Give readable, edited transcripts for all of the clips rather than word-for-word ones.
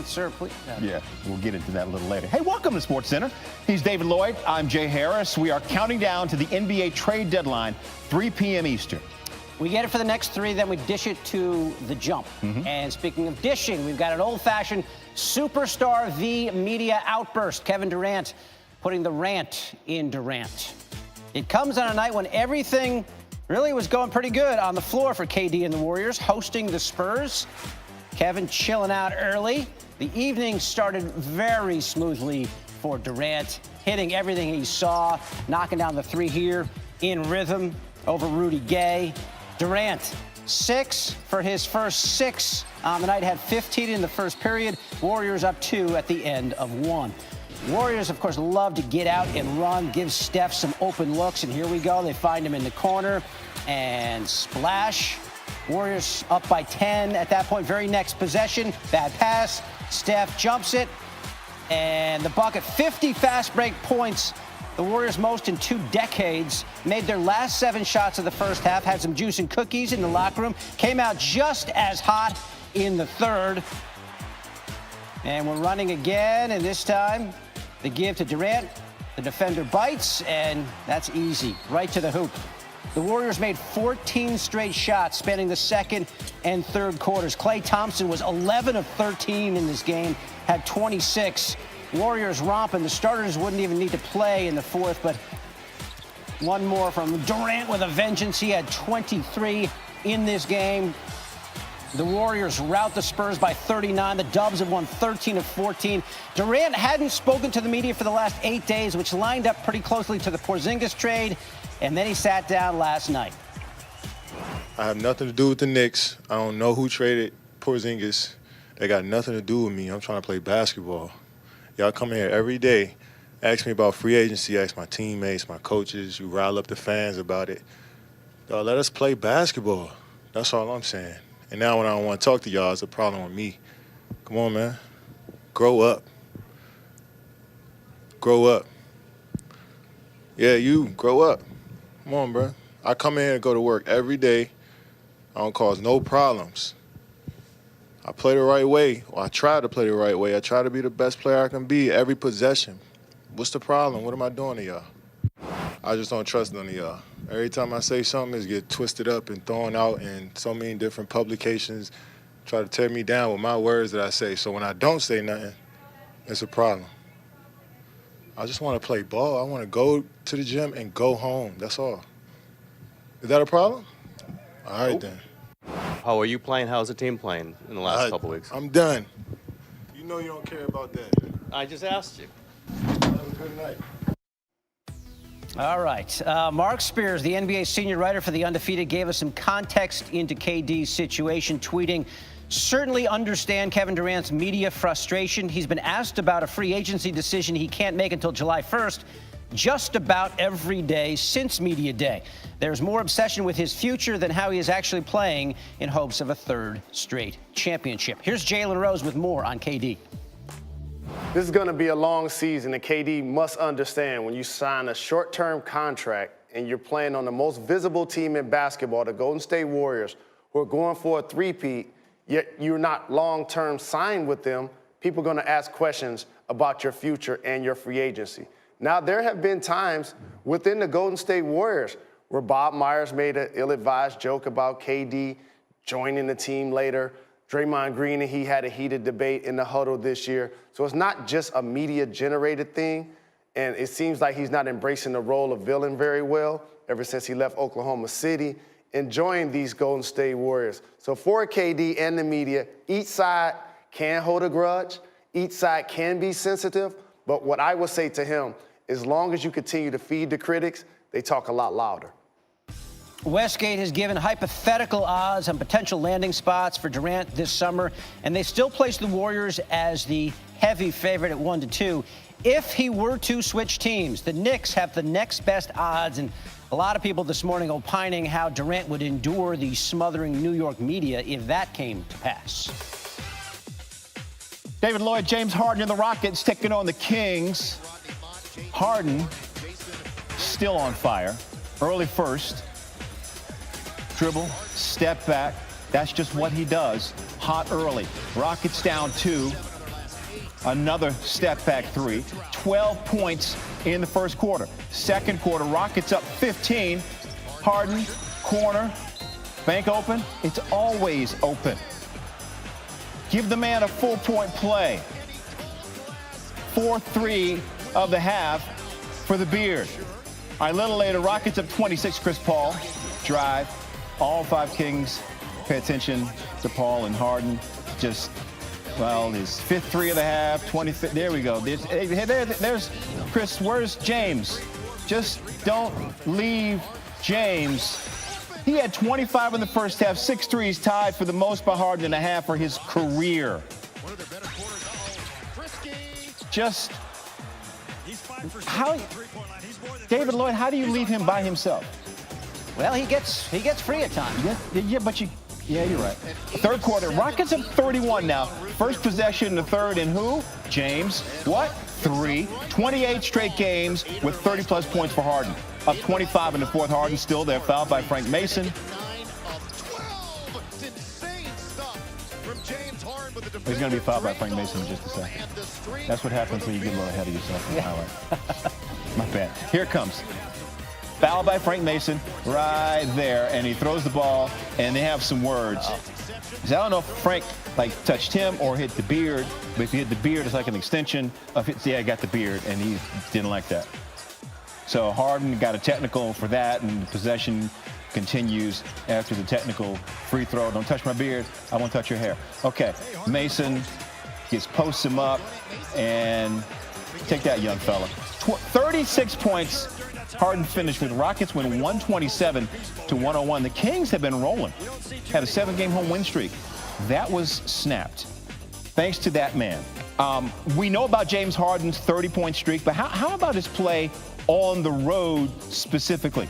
answer, please. Yeah, we'll get into that a little later. Hey, welcome to SportsCenter. He's David Lloyd. I'm Jay Harris. We are counting down to the NBA trade deadline, 3 p.m. Eastern. We get it for the next 3, then we dish it to the jump. And speaking of dishing, we've got an old-fashioned superstar v. media outburst. Kevin Durant putting the rant in Durant. It comes on a night when everything really was going pretty good on the floor for KD and the Warriors, hosting the Spurs. Kevin chilling out early. The evening started very smoothly for Durant, hitting everything he saw, knocking down the 3 here in rhythm over Rudy Gay. Durant, 6 for his first 6 on the night, had 15 in the first period. Warriors up 2 at the end of 1. Warriors, of course, love to get out and run, give Steph some open looks, and here we go. They find him in the corner and splash. Warriors up by 10 at that point. Very next possession, bad pass. Steph jumps it, and the bucket. 50 fast break points. The Warriors most in 2 decades, made their last 7 shots of the first half, had some juice and cookies in the locker room, came out just as hot in the third. And we're running again, and this time the give to Durant. The defender bites, and that's easy, right to the hoop. The Warriors made 14 straight shots spanning the second and third quarters. Klay Thompson was 11 of 13 in this game, had 26. Warriors romping. The starters wouldn't even need to play in the fourth, but one more from Durant with a vengeance. He had 23 in this game. The Warriors rout the Spurs by 39. The Dubs have won 13 of 14. Durant hadn't spoken to the media for the last 8 days, which lined up pretty closely to the Porzingis trade, and then he sat down last night. I have nothing to do with the Knicks. I don't know who traded Porzingis. They got nothing to do with me. I'm trying to play basketball. Y'all come here every day, ask me about free agency, ask my teammates, my coaches. You rile up the fans about it. Y'all, let us play basketball. That's all I'm saying. And now when I don't want to talk to y'all, it's a problem with me. Come on, man. Grow up. Grow up. Yeah, you, grow up. Come on, bro. I come in here and go to work every day. I don't cause no problems. I play the right way, or I try to play the right way. I try to be the best player I can be every possession. What's the problem? What am I doing to y'all? I just don't trust none of y'all. Every time I say something, it's get twisted up and thrown out in so many different publications, try to tear me down with my words that I say. So when I don't say nothing, it's a problem. I just want to play ball. I want to go to the gym and go home. That's all. Is that a problem? All right, then. How are you playing? How's the team playing in the last couple weeks? I'm done. You know you don't care about that. I just asked you. Have a good night. All right. Mark Spears, the NBA senior writer for The Undefeated, gave us some context into KD's situation, tweeting, "Certainly understand Kevin Durant's media frustration. He's been asked about a free agency decision he can't make until July 1st. Just about every day since media day. There's more obsession with his future than how he is actually playing in hopes of a 3rd straight championship." Here's Jalen Rose with more on KD. This is going to be a long season, and KD must understand when you sign a short-term contract and you're playing on the most visible team in basketball, the Golden State Warriors, who are going for a three-peat, yet you're not long-term signed with them, people are going to ask questions about your future and your free agency. Now, there have been times within the Golden State Warriors where Bob Myers made an ill-advised joke about KD joining the team later. Draymond Green and he had a heated debate in the huddle this year. So it's not just a media-generated thing, and it seems like he's not embracing the role of villain very well ever since he left Oklahoma City and joined these Golden State Warriors. So for KD and the media, each side can hold a grudge, each side can be sensitive, but what I would say to him, as long as you continue to feed the critics, they talk a lot louder. Westgate has given hypothetical odds on potential landing spots for Durant this summer, and they still place the Warriors as the heavy favorite at 1-2. If he were to switch teams, the Knicks have the next best odds, and a lot of people this morning opining how Durant would endure the smothering New York media if that came to pass. David Lloyd, James Harden and the Rockets taking on the Kings. Harden still on fire. Early first. Dribble, step back. That's just what he does. Hot early. Rockets down 2. another step-back three. 12 points in the first quarter. Second quarter, Rockets up 15. Harden, corner, bank open. It's always open. Give the man a full-point play. 4-3 of the half for the Beard. All right, a little later, Rockets up 26. Chris Paul, drive. All 5 Kings pay attention to Paul and Harden. Just, well, his 5th 3 of the half, 25th. There we go. There's Chris. Where's James? Just don't leave James. He had 25 in the first half, 6 threes, tied for the most by Harden in a half for his career. Just how, David Lloyd, how do you leave him by himself? Well, he gets free at times. Yeah, you're right. Third quarter, Rockets up 31 now. First possession in the third, and who? James. What? 3. 28 straight games with 30-plus points for Harden. Up 25 in the fourth. Harden still there, fouled by Frank Mason. He's going to be fouled by Frank Mason in just a second. That's what happens when you get a little ahead of yourself in the highlight. My bad. Here it comes. Fouled by Frank Mason right there, and he throws the ball, and they have some words. I don't know if Frank touched him or hit the beard, but if he hit the beard, it's like an extension of it. Yeah, I got the beard, and he didn't like that. So Harden got a technical for that, and the possession continues after the technical free throw. Don't touch my beard. I won't touch your hair. Okay, Mason posts him up, and take that, young fella. 36 points. Harden finished with. Rockets win 127-101. The Kings have been rolling. Had a 7-game home win streak. That was snapped. Thanks to that man. We know about James Harden's 30-point streak, but how about his play on the road specifically?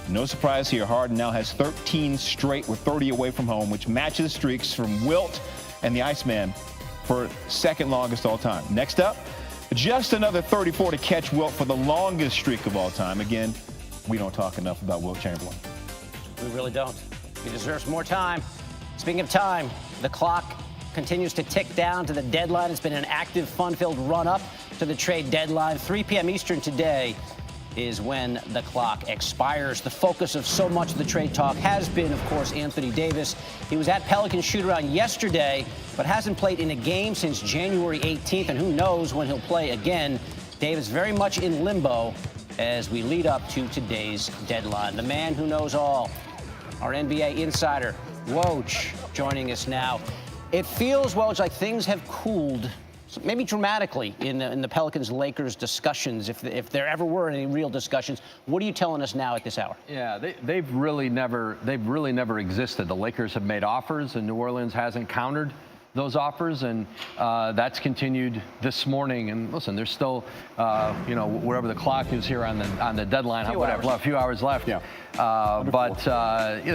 No surprise here. Harden now has 13 straight with 30 away from home, which matches streaks from Wilt and the Iceman for second longest all time. Next up, just another 34 to catch Wilt for the longest streak of all time. Again, we don't talk enough about Wilt Chamberlain. We really don't. He deserves more time. Speaking of time, the clock continues to tick down to the deadline. It's been an active, fun-filled run-up to the trade deadline. 3 p.m. Eastern today is when the clock expires. The focus of so much of the trade talk has been, of course, Anthony Davis. He was at Pelican shoot-around yesterday, but hasn't played in a game since January 18th, and who knows when he'll play again. Davis very much in limbo as we lead up to today's deadline. The man who knows all, our NBA insider, Woj, joining us now. It feels, Woj, like things have cooled, maybe dramatically, in the Pelicans-Lakers discussions, if there ever were any real discussions. What are you telling us now at this hour? Yeah, they've really never existed. The Lakers have made offers, and New Orleans hasn't countered those offers, and that's continued this morning. And listen, there's still, wherever the clock is here on the deadline, a few hours left. Yeah.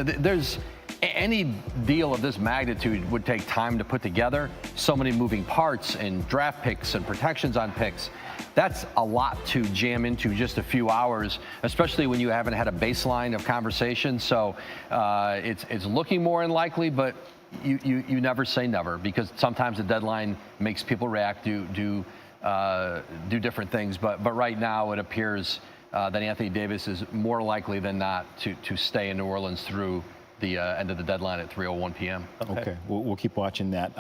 There's any deal of this magnitude would take time to put together. So many moving parts and draft picks and protections on picks. That's a lot to jam into just a few hours, especially when you haven't had a baseline of conversation. So it's looking more unlikely, but you never say never, because sometimes the deadline makes people react, do different things. But right now it appears that Anthony Davis is more likely than not to stay in New Orleans through the end of the deadline at 3:01 p.m. Okay, we'll keep watching that.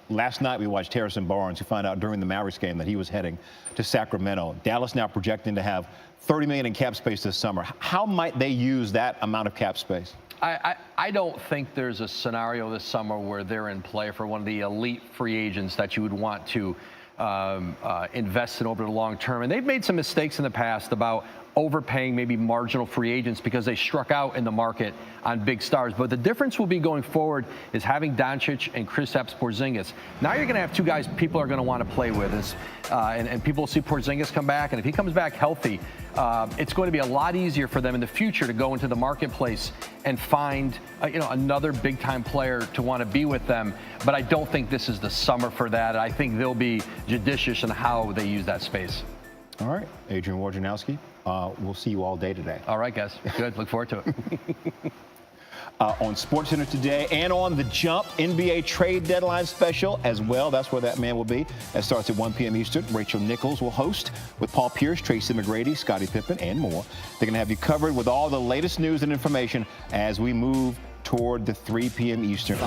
Last night we watched Harrison Barnes, who found out during the Mavericks game that he was heading to Sacramento. Dallas now projecting to have $30 million in cap space this summer. How might they use that amount of cap space? I don't think there's a scenario this summer where they're in play for one of the elite free agents that you would want to invest in over the long term. And they've made some mistakes in the past about overpaying maybe marginal free agents because they struck out in the market on big stars. But the difference will be going forward is having Doncic and Kristaps Porzingis. Now you're going to have two guys people are going to want to play with, and people will see Porzingis come back. And if he comes back healthy, it's going to be a lot easier for them in the future to go into the marketplace and find another big-time player to want to be with them. But I don't think this is the summer for that. I think they'll be judicious in how they use that space. All right, Adrian Wojnarowski. We'll see you all day today. All right, guys. Good. Look forward to it. on SportsCenter today and on The Jump NBA trade deadline special as well. That's where that man will be. That starts at 1 p.m. Eastern. Rachel Nichols will host with Paul Pierce, Tracy McGrady, Scottie Pippen, and more. They're going to have you covered with all the latest news and information as we move toward the 3 p.m. Eastern.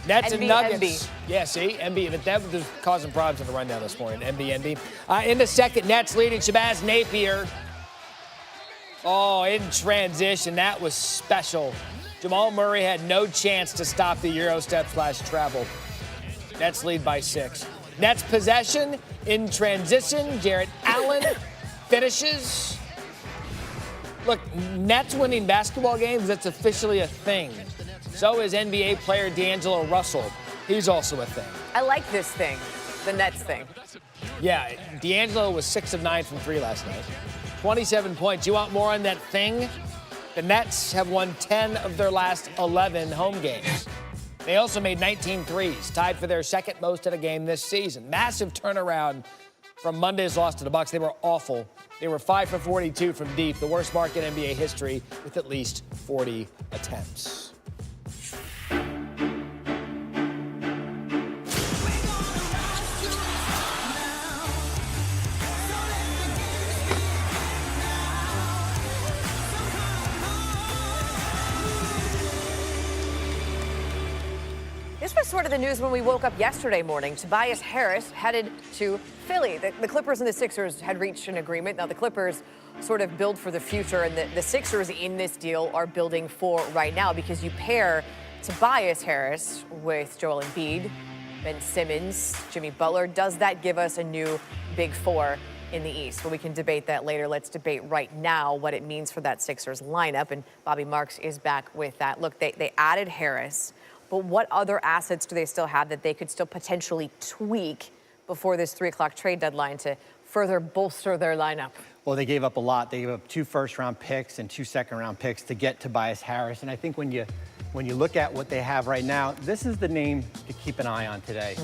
Nets and Nuggets. NB. Yeah, see, NB. But that was causing problems in the rundown this morning. NB. In the second, Nets leading Shabazz Napier. Oh, in transition. That was special. Jamal Murray had no chance to stop the Euro step/travel. Nets lead by 6. Nets possession in transition. Jarrett Allen finishes. Look, Nets winning basketball games, that's officially a thing. So is NBA player D'Angelo Russell. He's also a thing. I like this thing, the Nets thing. Yeah, D'Angelo was 6 of 9 from 3 last night. 27 points. You want more on that thing? The Nets have won 10 of their last 11 home games. They also made 19 threes, tied for their second most in a game this season. Massive turnaround from Monday's loss to the Bucks. They were awful. They were 5 for 42 from deep, the worst mark in NBA history with at least 40 attempts. This was sort of the news when we woke up yesterday morning. Tobias Harris headed to Philly. The Clippers and the Sixers had reached an agreement. Now the Clippers sort of build for the future, and the Sixers in this deal are building for right now, because you pair Tobias Harris with Joel Embiid, Ben Simmons, Jimmy Butler. Does that give us a new Big Four in the East? Well, we can debate that later. Let's debate right now what it means for that Sixers lineup, and Bobby Marks is back with that. Look, they added Harris, but what other assets do they still have that they could still potentially tweak before this 3 o'clock trade deadline to further bolster their lineup? Well, they gave up a lot. They gave up 2 first-round picks and 2 second-round picks to get Tobias Harris. And I think when you look at what they have right now, this is the name to keep an eye on today.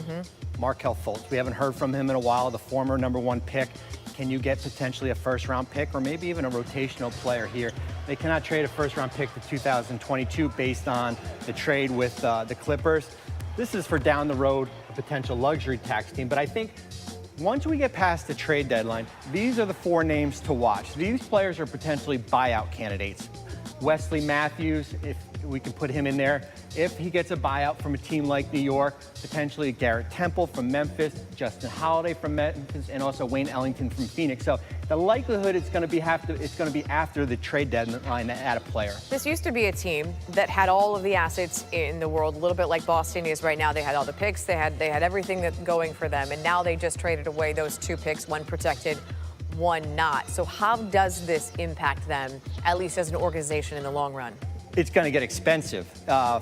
Markelle Fultz. We haven't heard from him in a while, the former #1 pick. Can you get potentially a first-round pick or maybe even a rotational player here? They cannot trade a first-round pick to 2022 based on the trade with the Clippers. This is for down the road, a potential luxury tax team. But I think once we get past the trade deadline, these are the 4 names to watch. These players are potentially buyout candidates. Wesley Matthews, if we can put him in there. If he gets a buyout from a team like New York, potentially Garrett Temple from Memphis, Justin Holiday from Memphis, and also Wayne Ellington from Phoenix. So the likelihood it's going to be after the trade deadline to add a player. This used to be a team that had all of the assets in the world, a little bit like Boston is right now. They had all the picks, they had everything that's going for them, and now they just traded away those 2 picks, 1 protected, 1 not. So how does this impact them, at least as an organization in the long run? It's going to get expensive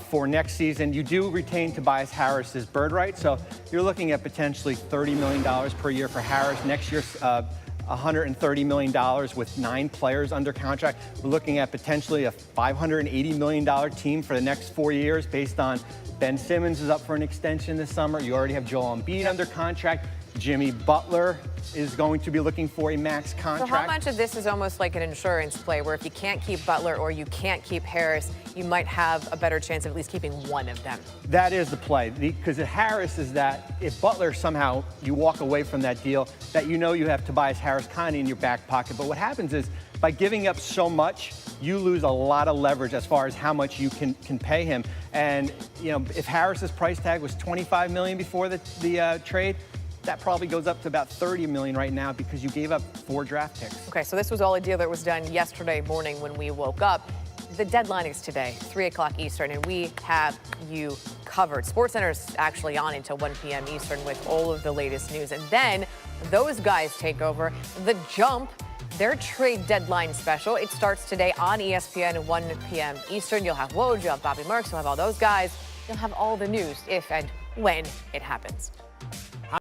for next season. You do retain Tobias Harris's bird right, so you're looking at potentially $30 million per year for Harris. Next year, $130 million with 9 players under contract. We're looking at potentially a $580 million team for the next 4 years based on Ben Simmons is up for an extension this summer. You already have Joel Embiid under contract. Jimmy Butler is going to be looking for a max contract. So how much of this is almost like an insurance play where if you can't keep Butler or you can't keep Harris, you might have a better chance of at least keeping one of them? That is the play, because Harris is that if Butler somehow you walk away from that deal, that you know you have Tobias Harris kind of in your back pocket. But what happens is by giving up so much, you lose a lot of leverage as far as how much you can pay him. And you know, if Harris's price tag was $25 million before the trade, that probably goes up to about $30 million right now because you gave up 4 draft picks. Okay, so this was all a deal that was done yesterday morning when we woke up. The deadline is today, 3 o'clock Eastern, and we have you covered. SportsCenter is actually on until 1 p.m. Eastern with all of the latest news. And then those guys take over. The Jump, their trade deadline special. It starts today on ESPN at 1 p.m. Eastern. You'll have Woj, you'll have Bobby Marks, you'll have all those guys. You'll have all the news if and when it happens.